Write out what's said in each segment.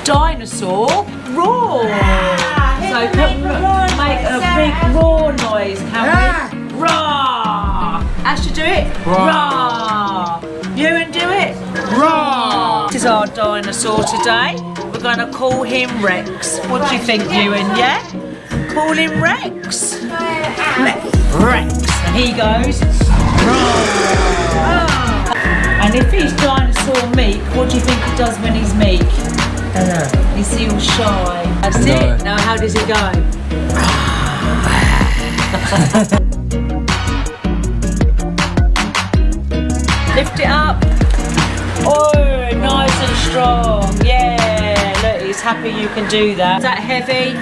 dinosaur roar. So make a big roar noise, can we? Roar! Ash to do it? Roar! Ewan, do it? Roar! This is our dinosaur today. We're going to call him Rex. What do you think, Ewan, yeah? Call him Rex. Rex. And he goes, roar! And if he's dinosaur meek, what do you think he does when he's meek? I don't know. He's all shy. That's it. Now how does it go? Lift it up. Oh, nice and strong. Yeah, look, he's happy you can do that. Is that heavy?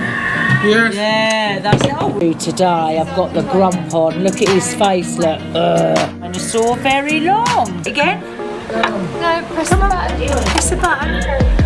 Yes. Yeah, that's it. Oh, today I've got the grump on. Look at his face, look. Dinosaur very long. Again? No, press the button. Press the button.